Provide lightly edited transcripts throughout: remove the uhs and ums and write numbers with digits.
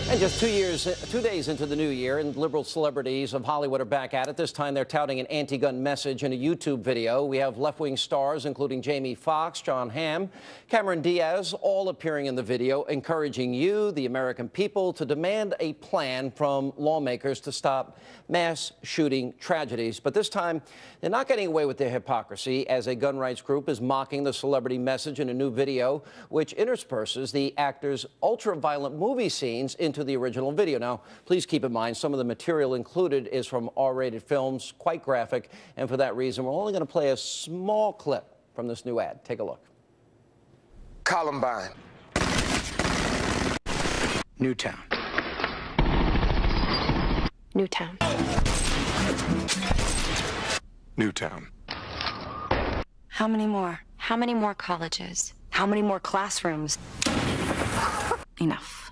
And just 2 days into the new year, and liberal celebrities of Hollywood are back at it. This time they're touting an anti-gun message in a YouTube video. We have left-wing stars, including Jamie Foxx, Jon Hamm, Cameron Diaz, all appearing in the video, encouraging you, the American people, to demand a plan from lawmakers to stop mass shooting tragedies. But this time, they're not getting away with their hypocrisy, as a gun rights group is mocking the celebrity message in a new video, which intersperses the actor's ultra-violent movie scenes into the original video. Now, please keep in mind, some of the material included is from R-rated films, quite graphic, and for that reason, we're only going to play a small clip from this new ad. Take a look. Columbine. Newtown. Newtown. Newtown. How many more? How many more colleges? How many more classrooms? Enough.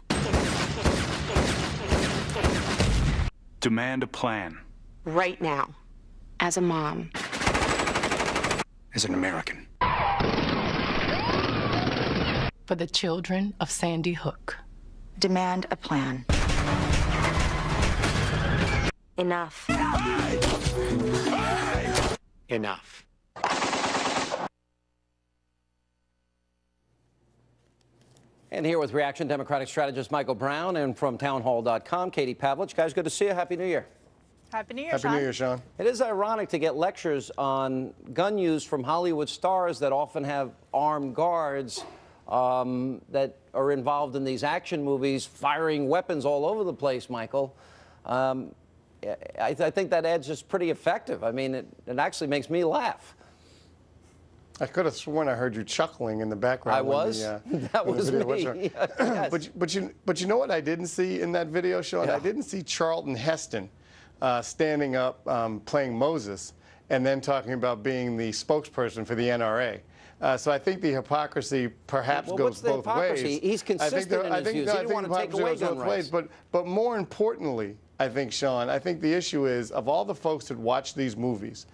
Demand a plan. Right now. As a mom. As an American. For the children of Sandy Hook. Demand a plan. Enough. Enough. And here with Reaction, Democratic strategist Michael Brown, and from townhall.com, Katie Pavlich. Guys, good to see you. Happy New Year. Happy New Year, Happy Sean. New Year, Sean. It is ironic to get lectures on gun use from Hollywood stars that often have armed guards that are involved in these action movies, firing weapons all over the place, Michael. I think that ad's just pretty effective. I mean, it actually makes me laugh. I could have sworn I heard you chuckling in the background. I was? That was me. Yes. But you know what I didn't see in that video, Sean? Yeah. I didn't see Charlton Heston standing up playing Moses and then talking about being the spokesperson for the NRA. So I think the hypocrisy perhaps goes both ways. He's consistent in his views. He didn't want to take away gun rights. But more importantly, I think, Sean, I think the issue is, of all the folks that watch these movies,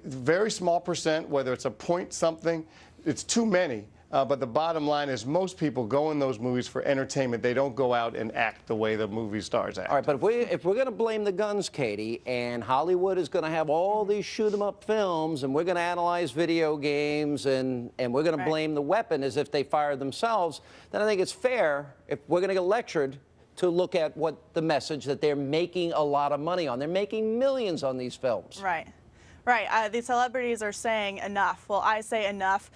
very small percent, whether it's a point something, it's too many. But the bottom line is most people go in those movies for entertainment. They don't go out and act the way the movie stars act. All right, but if we're going to blame the guns, Katie, and Hollywood is going to have all these shoot-'em-up films, and we're going to analyze video games, and we're going to blame the weapon as if they fired themselves, then I think it's fair, if we're going to get lectured, to look at what the message that they're making a lot of money on. They're making millions on these films. Right. Right. These celebrities are saying enough. Well, I say enough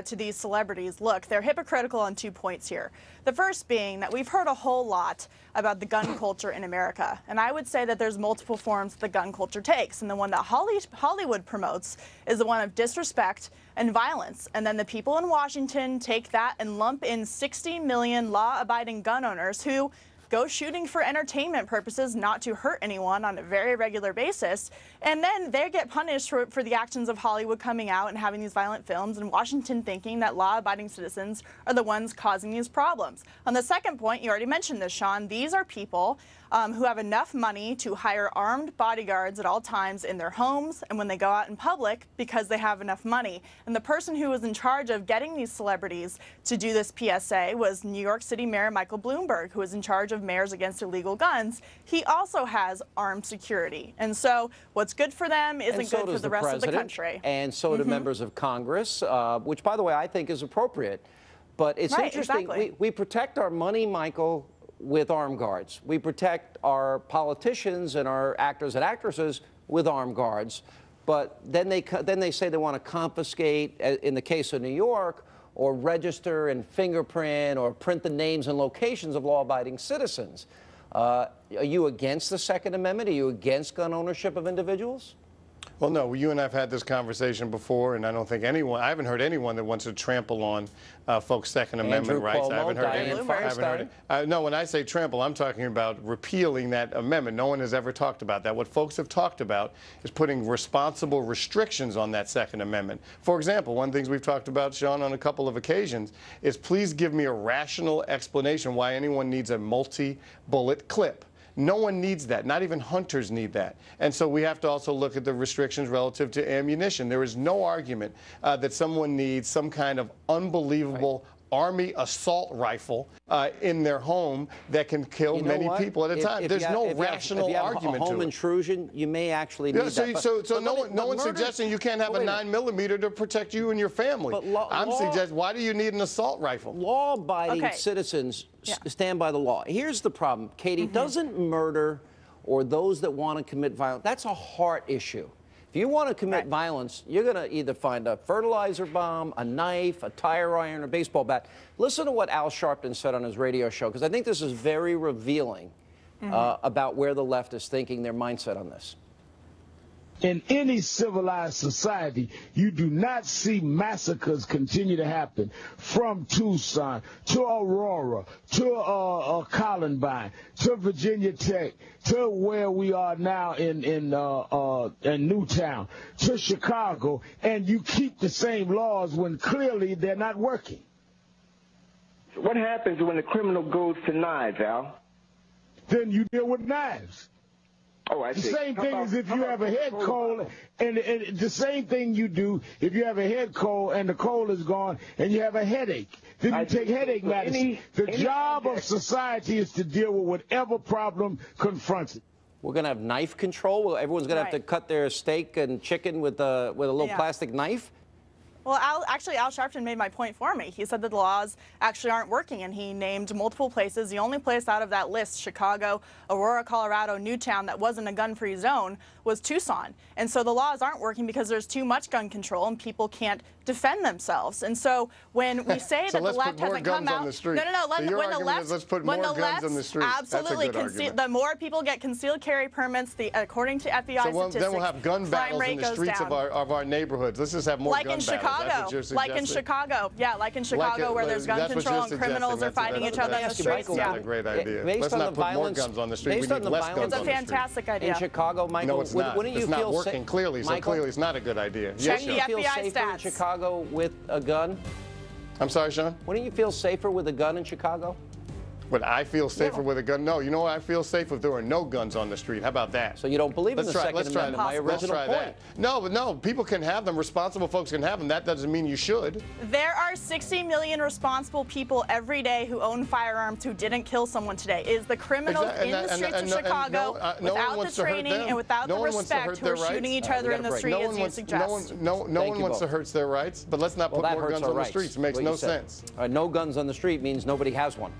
to these celebrities. Look, they're hypocritical on 2 points here. The first being that we've heard a whole lot about the gun culture in America. And I would say that there's multiple forms the gun culture takes. And the one that Hollywood promotes is the one of disrespect and violence. And then the people in Washington take that and lump in 60 million law-abiding gun owners who go shooting for entertainment purposes, not to hurt anyone, on a very regular basis, and then they get punished for the actions of Hollywood coming out and having these violent films, and Washington thinking that law-abiding citizens are the ones causing these problems. On the second point, you already mentioned this, Sean, these are people who have enough money to hire armed bodyguards at all times in their homes and when they go out in public because they have enough money. And the person who was in charge of getting these celebrities to do this PSA was New York City Mayor Michael Bloomberg, who is in charge of Mayors Against Illegal Guns. He also has armed security. And so what's good for them isn't good for the rest of the country. And so do members of Congress, which, by the way, I think is appropriate. But it's interesting. Exactly. We protect our money, Michael, with armed guards. We protect our politicians and our actors and actresses with armed guards. But then they say they want to confiscate, in the case of New York, or register and fingerprint or print the names and locations of law-abiding citizens. Are you against the Second Amendment? Are you against gun ownership of individuals? Well, no, you and I have had this conversation before, and I don't think I haven't heard anyone that wants to trample on folks' Second Amendment rights. I haven't heard it. No, when I say trample, I'm talking about repealing that amendment. No one has ever talked about that. What folks have talked about is putting responsible restrictions on that Second Amendment. For example, one of the things we've talked about, Sean, on a couple of occasions, is please give me a rational explanation why anyone needs a multi-bullet clip. No one needs that. Not even hunters need that. And so we have to also look at the restrictions relative to ammunition. There is no argument that someone needs some kind of unbelievable Army assault rifle in their home that can kill many people at a time. There's no rational argument to it. Home intrusion, you may actually need that. So no one's suggesting you can't have a 9mm to protect you and your family. I'm suggesting, why do you need an assault rifle? Law-abiding citizens stand by the law. Here's the problem, Katie. Doesn't murder or those that want to commit violence, that's a heart issue. If you want to commit violence, you're going to either find a fertilizer bomb, a knife, a tire iron, a baseball bat. Listen to what Al Sharpton said on his radio show, because I think this is very revealing about where the left is thinking, their mindset on this. In any civilized society, you do not see massacres continue to happen from Tucson to Aurora to Columbine to Virginia Tech to where we are now in Newtown to Chicago, and you keep the same laws when clearly they're not working. What happens when the criminal goes to knives, Al? Then you deal with knives. Oh, I see. The same thing as if you have a head cold, and the same thing you do if you have a head cold and the cold is gone and you have a headache. Then you take headache medicine. The job of society is to deal with whatever problem confronts it. We're going to have knife control. Everyone's going to have to cut their steak and chicken with a little plastic knife. Well, Al Sharpton made my point for me. He said that the laws actually aren't working, and he named multiple places. The only place out of that list, Chicago, Aurora, Colorado, Newtown, that wasn't a gun-free zone was Tucson. And so the laws aren't working because there's too much gun control and people can't defend themselves. And so when we say that the left hasn't come out, let's put when more the guns on the street. Absolutely, the more people get concealed carry permits, according to FBI statistics, then we'll have gun battles in the streets of our neighborhoods. Let's just have more gun battles. Like in Chicago, where there's gun control and criminals are fighting each other in the streets. That's not a great idea. Let's not put more guns on the street. We need less guns on the street. It's a fantastic idea. In Chicago, Michael, no, it's not. It's not working clearly, so clearly it's not a good idea. Check the FBI feel safer stats. in Chicago with a gun? I'm sorry, Sean? Wouldn't you feel safer with a gun in Chicago? Would I feel safer with a gun? No. You know what? I feel safe if there were no guns on the street. How about that? So you don't believe in the Second Amendment, my original point. That. No, people can have them. Responsible folks can have them. That doesn't mean you should. There are 60 million responsible people every day who own firearms who didn't kill someone today. Is the criminals in the streets of Chicago without the training and without the respect who are shooting each other in the street, as you suggest? No one wants to hurt their rights, but let's not put more guns on the streets. It makes no sense. No guns on the street means nobody has one.